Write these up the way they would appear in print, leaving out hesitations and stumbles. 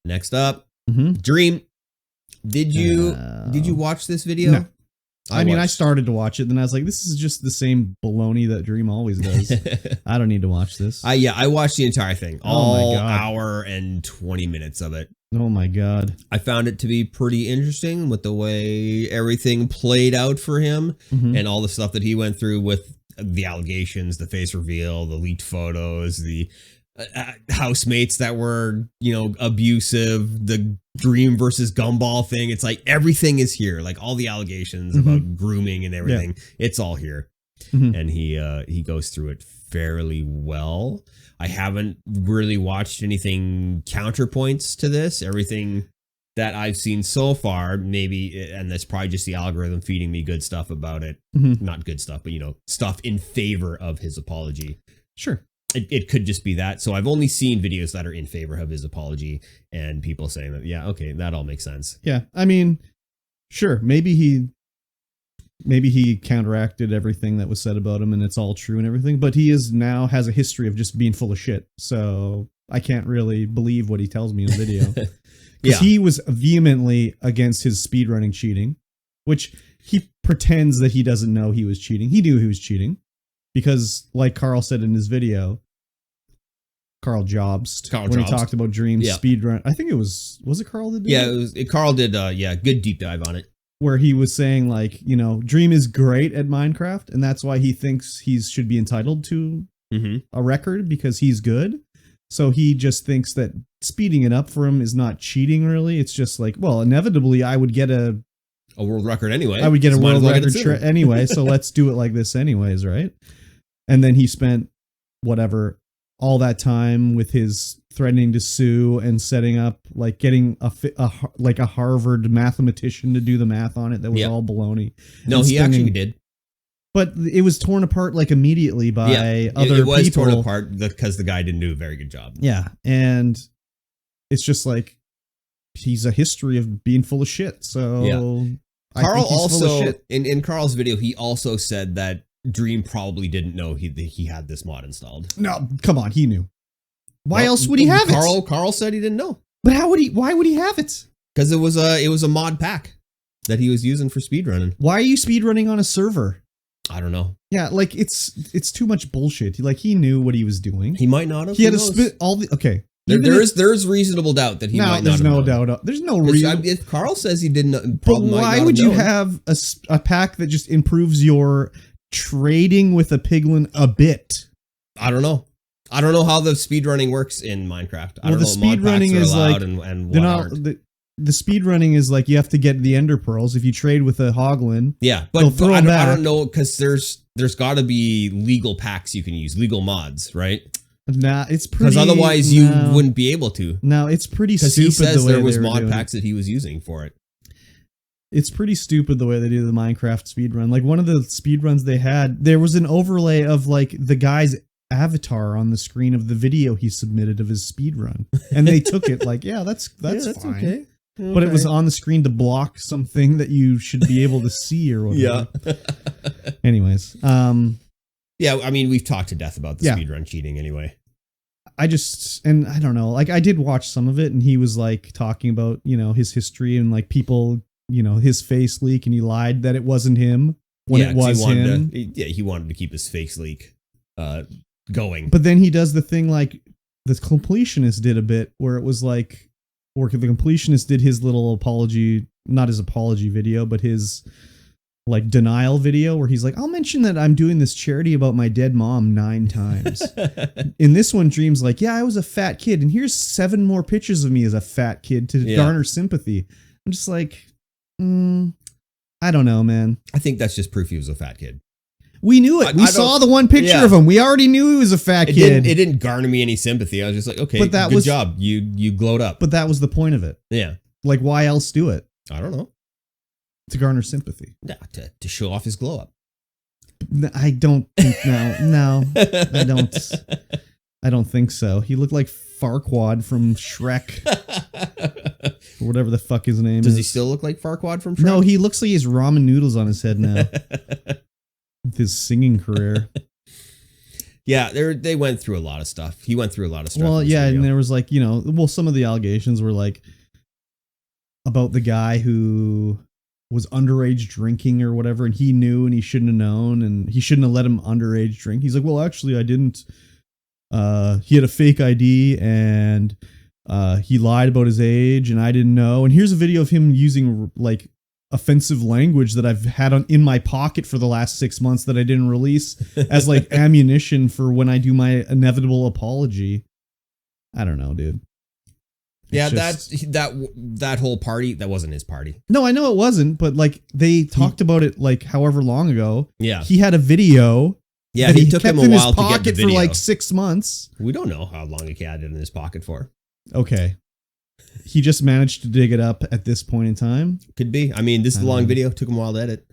Next up, Dream. Did you watch this video? No. I started to watch it, then I was like, this is just the same baloney that Dream always does. I don't need to watch this. I watched the entire thing. All hour and 20 minutes of it. Oh my God. I found it to be pretty interesting with the way everything played out for him and all the stuff that he went through with the allegations, the face reveal, the leaked photos, the housemates that were, abusive, the Dream versus Gumball thing. It's like everything is here, like all the allegations about grooming and everything. It's all here, and he goes through it fairly well. I haven't really watched anything counterpoints to this. Everything that I've seen so far, maybe, and that's probably just the algorithm feeding me good stuff about it. Not good stuff, but stuff in favor of his apology. Sure. It could just be that. So I've only seen videos that are in favor of his apology and people saying that, yeah, okay, that all makes sense. Yeah. I mean, sure. Maybe he counteracted everything that was said about him and it's all true and everything, but he now has a history of just being full of shit. So I can't really believe what he tells me in the video. Because he was vehemently against his speedrunning cheating, which he pretends that he doesn't know he was cheating. He knew he was cheating because, like Carl said in his video, Carl Jobs, when he talked about Dream's speedrun. I think was it Carl that did it? Yeah, Carl did, good deep dive on it. Where he was saying, like, Dream is great at Minecraft, and that's why he thinks he should be entitled to a record, because he's good. So he just thinks that speeding it up for him is not cheating, really. It's just like, well, inevitably, I would get a world record anyway. I would get a world record anyway, so let's do it like this anyways, right? And then he spent, all that time with his threatening to sue and setting up, like, getting a Harvard mathematician to do the math on it that was all baloney. No, he actually did. But it was torn apart, like, immediately by other people. It was torn apart because the guy didn't do a very good job. Yeah, and it's just like, he's a history of being full of shit, so... Carl also, in Carl's video, he also said that Dream probably didn't know he had this mod installed. No, come on, he knew. Why else would he have it? Carl said he didn't know. But why would he have it? Because it was a mod pack that he was using for speedrunning. Why are you speedrunning on a server? I don't know. Yeah, like, it's too much bullshit. Like, he knew what he was doing. He might not have. He had to spit all the... Okay. There's reasonable doubt that he might not have. There's no doubt. There's no reason. If Carl says he didn't know... But why would you have a pack that just improves your trading with a piglin a bit? I don't know. I don't know how the speedrunning works in Minecraft. I don't know what mod packs are allowed and what aren't. The speedrunning is like, you have to get the ender pearls if you trade with a hoglin. Yeah, but I don't know, because there's got to be legal packs you can use, legal mods, right? Nah, it's pretty... Because otherwise you wouldn't be able to. No, it's pretty stupid. Because he says there was mod packs that he was using for it. It's pretty stupid the way they do the Minecraft speedrun. Like, one of the speedruns they had, there was an overlay of, like, the guy's avatar on the screen of the video he submitted of his speedrun. And they took it like, that's fine. Okay. But it was on the screen to block something that you should be able to see or whatever. Yeah. Anyways. Yeah, I mean, we've talked to death about the speedrun cheating anyway. I don't know. Like, I did watch some of it, and he was, like, talking about, his history and, like, people, his face leak, and he lied that it wasn't him when it was him. He wanted to keep his face leak going. But then he does the thing like the completionist did a bit, where it was like, or the completionist did his little apology, not his apology video, but his like denial video, where he's like, I'll mention that I'm doing this charity about my dead mom 9 times. In this one, Dream's like, yeah, I was a fat kid, and here's 7 more pictures of me as a fat kid to garner sympathy. I'm just like, I don't know, man. I think that's just proof he was a fat kid. We knew it. We saw the one picture of him. We already knew he was a fat kid. It didn't garner me any sympathy. I was just like, okay, but good job. You glowed up. But that was the point of it. Yeah. Like, why else do it? I don't know. To garner sympathy. Yeah, to show off his glow up. I don't think, no, I don't think so. He looked like Farquaad from Shrek. Or whatever the fuck his name is. Does he still look like Farquaad from Shrek? No, he looks like he has ramen noodles on his head now. With his singing career. Yeah, they went through a lot of stuff. He went through a lot of stuff. Well, yeah, and there was like, some of the allegations were like about the guy who was underage drinking or whatever, and he knew and he shouldn't have known, and he shouldn't have let him underage drink. He's like, well, actually, I didn't. He had a fake ID and he lied about his age, and I didn't know. And here's a video of him using like offensive language that I've had in my pocket for the last 6 months that I didn't release as like ammunition for when I do my inevitable apology. I don't know, dude. Yeah, that whole party, that wasn't his party. No, I know it wasn't, but like they talked about it like however long ago. Yeah. He had a video. Yeah, he took him a while to get the video. For like 6 months. We don't know how long he had it in his pocket for. Okay. He just managed to dig it up at this point in time. Could be. I mean, this is a long video. Took him a while to edit.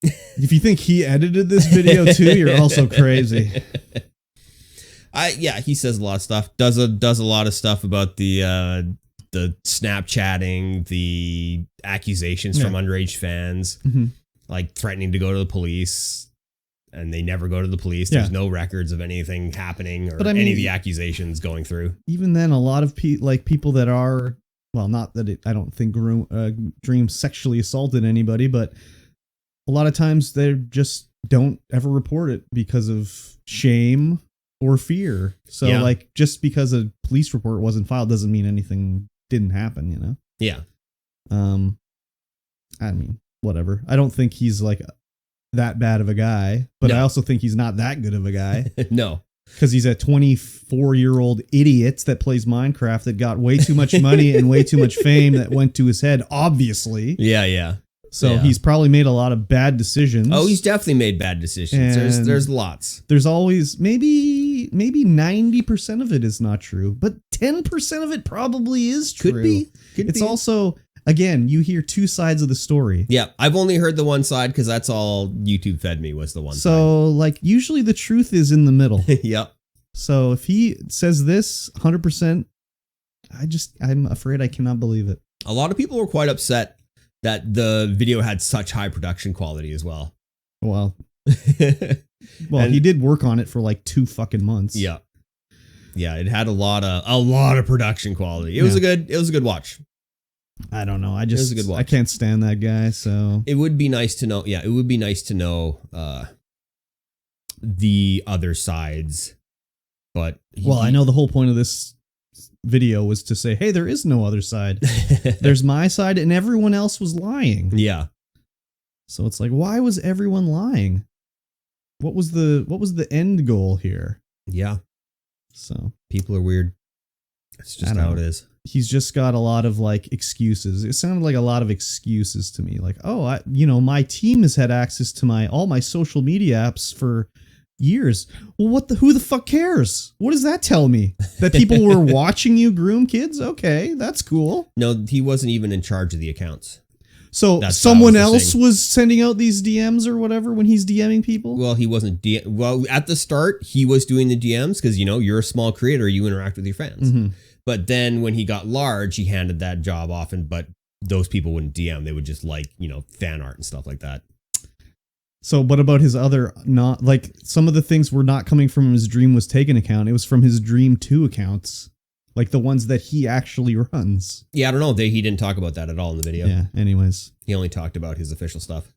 If you think he edited this video too, you're also crazy. He says a lot of stuff. Does a lot of stuff about the Snapchatting, the accusations from underage fans, like threatening to go to the police. And they never go to the police. There's no records of anything happening or any of the accusations going through. Even then, a lot of people that are, well, not that I don't think Dream sexually assaulted anybody, but a lot of times they just don't ever report it because of shame or fear. So like just because a police report wasn't filed doesn't mean anything didn't happen, Yeah. I mean, whatever. I don't think he's like that bad of a guy, but I also think he's not that good of a guy. No. Because he's a 24-year-old idiot that plays Minecraft that got way too much money and way too much fame that went to his head, obviously. Yeah. So he's probably made a lot of bad decisions. Oh, he's definitely made bad decisions. There's lots. There's always maybe 90% of it is not true, but 10% of it probably is true. Could be. It's also, again, you hear two sides of the story. Yeah, I've only heard the one side because that's all YouTube fed me was the one side. So, like, usually the truth is in the middle. Yep. So if he says this 100%, I'm afraid I cannot believe it. A lot of people were quite upset that the video had such high production quality as well. Well, he did work on it for like 2 fucking months. Yeah. Yeah, it had a lot of production quality. It was a good watch. I don't know. It was a good watch. I can't stand that guy, so it would be nice to know. Yeah, it would be nice to know the other sides. But I know the whole point of this video was to say, hey, there is no other side. There's my side and everyone else was lying. Yeah. So it's like, why was everyone lying? What was the end goal here? Yeah. So people are weird. That's just how it is. He's just got a lot of like excuses. It sounded like a lot of excuses to me. Like, oh, my team has had access to all my social media apps for years. Well, who the fuck cares? What does that tell me? That people were watching you groom kids? Okay, that's cool. No, he wasn't even in charge of the accounts. So someone else was sending out these DMs or whatever when he's DMing people? Well, he wasn't. Well, at the start, he was doing the DMs because, you're a small creator. You interact with your fans. Mm-hmm. But then when he got large, he handed that job off. But those people wouldn't DM. They would just fan art and stuff like that. So what about his other, not like some of the things were not coming from his Dream Was Taken account. It was from his Dream 2 accounts. Like the ones that he actually runs. Yeah, I don't know. He didn't talk about that at all in the video. Yeah, anyways. He only talked about his official stuff.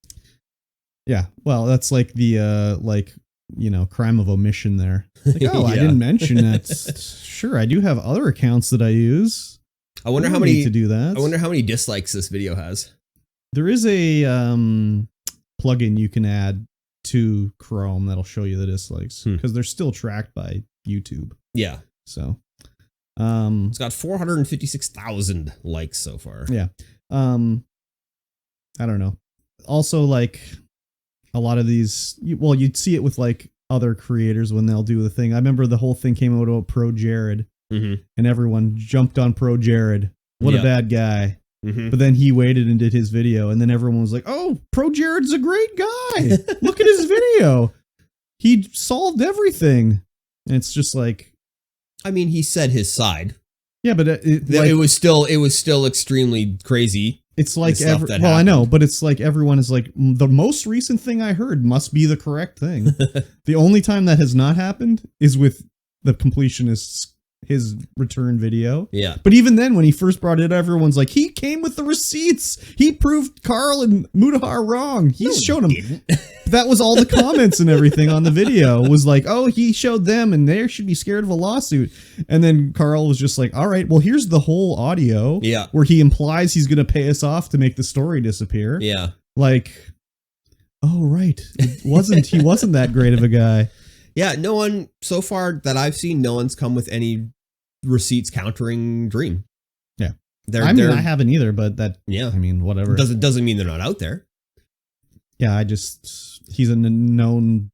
Yeah, well, that's like the, crime of omission there. Like, I didn't mention that. Sure, I do have other accounts that I use. I wonder how many to do that. I wonder how many dislikes this video has. There is a plugin you can add to Chrome that'll show you the dislikes because they're still tracked by YouTube. Yeah. So... it's got 456,000 likes so far. Yeah. I don't know. Also, like a lot of these, you'd see it with like other creators when they'll do the thing. I remember the whole thing came out about Pro Jared, and everyone jumped on Pro Jared. What a bad guy. Mm-hmm. But then he waited and did his video, and then everyone was like, "Oh, Pro Jared's a great guy. Look at his video. He solved everything." And it's just like, I mean, he said his side. Yeah, but it was still extremely crazy It's like stuff that well, I happened. know, but it's like everyone is like, the most recent thing I heard must be the correct thing. The only time that has not happened is with the completionist's his return video. Yeah. But even then, when he first brought it, everyone's like, he came with the receipts. He proved Carl and Mudahar wrong. He's shown them. That was all the comments and everything on the video was like, oh, he showed them and they should be scared of a lawsuit. And then Carl was just like, all right, well, here's the whole audio. Yeah. Where he implies he's going to pay us off to make the story disappear. Yeah. Like, oh, right. He wasn't that great of a guy. Yeah, no one, so far that I've seen, no one's come with any receipts countering Dream. Yeah. I haven't either, but that, yeah. I mean, whatever. Doesn't mean they're not out there. Yeah, he's a known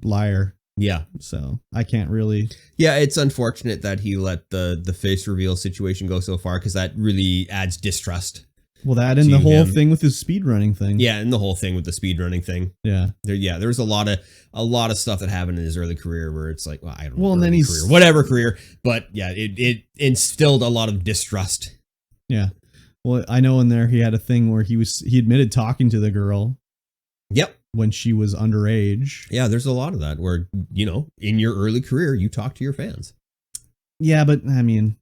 liar. Yeah. So I can't really. Yeah, it's unfortunate that he let the face reveal situation go so far because that really adds distrust. Well, that and the whole thing with his speedrunning thing. Yeah, and the whole thing with the speedrunning thing. Yeah. There was a lot of stuff that happened in his early career where it's like, well, I don't know. Well, and then whatever career. But yeah, it instilled a lot of distrust. Yeah. Well, I know in there he had a thing where he admitted talking to the girl. Yep. When she was underage. Yeah, there's a lot of that where, in your early career, you talk to your fans. Yeah, but I mean,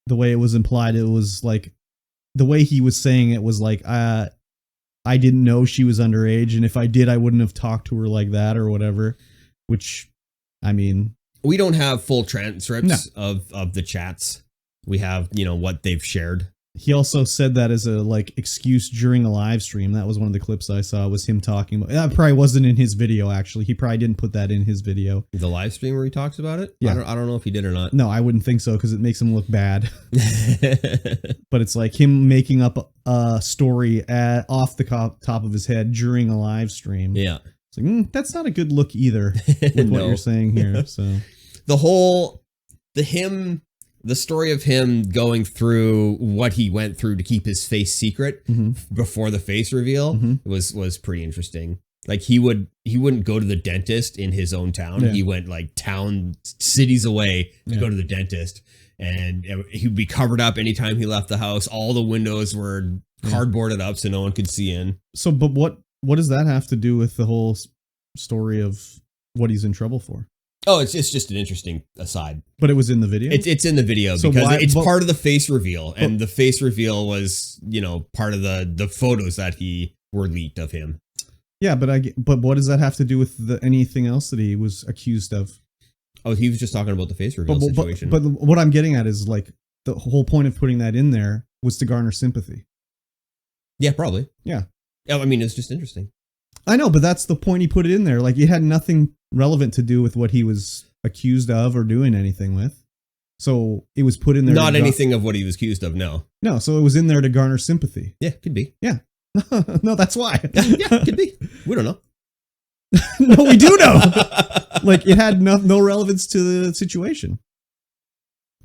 the way it was implied, it was like, the way he was saying it was like, I didn't know she was underage, and if I did, I wouldn't have talked to her like that or whatever. Which, I mean, we don't have full transcripts of the chats. We have, what they've shared. He also said that as a excuse during a live stream. That was one of the clips I saw, was him talking about. That probably wasn't in his video, actually. He probably didn't put that in his video. The live stream where he talks about it? Yeah. I don't know if he did or not. No, I wouldn't think so because it makes him look bad. But it's like him making up a story off the top of his head during a live stream. Yeah. It's like, that's not a good look either with what you're saying here. So the story of him going through what he went through to keep his face secret before the face reveal was pretty interesting. Like he wouldn't go to the dentist in his own town. Yeah. He went cities away to go to the dentist, and he would be covered up anytime he left the house. All the windows were cardboarded up so no one could see in. So, but what does that have to do with the whole story of what he's in trouble for? Oh, it's just an interesting aside. But it was in the video? It's in the video because it's part of the face reveal. And the face reveal was, part of the photos that were leaked of him. Yeah, but what does that have to do with anything else that he was accused of? Oh, he was just talking about the face reveal situation. But what I'm getting at is the whole point of putting that in there was to garner sympathy. Yeah, probably. Yeah. I mean, it's just interesting. I know, but that's the point he put it in there. It had nothing relevant to do with what he was accused of or doing anything with. So it was put in there. Not anything of what he was accused of, no. No, so it was in there to garner sympathy. Yeah, could be. Yeah. No, that's why. Yeah, could be. We don't know. No, we do know. It had no relevance to the situation.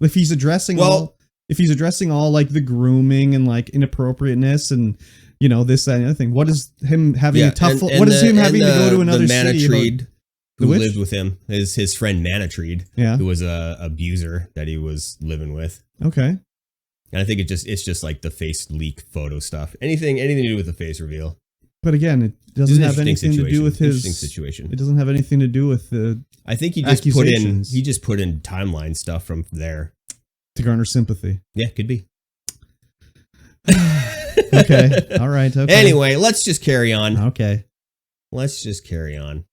If he's addressing all the grooming and inappropriateness and this, that, and the other thing. What is him having a tough? What is him having to go to another city? Who lived with him is his friend Manatreed, who was a abuser that he was living with. Okay. And I think it's just like the face leak photo stuff. Anything to do with the face reveal. But again, it doesn't have anything to do with his situation. It doesn't have anything to do with the. I think he just put in timeline stuff from there to garner sympathy. Yeah, could be. Okay. All right. Okay. Anyway, let's just carry on. Okay. Let's just carry on.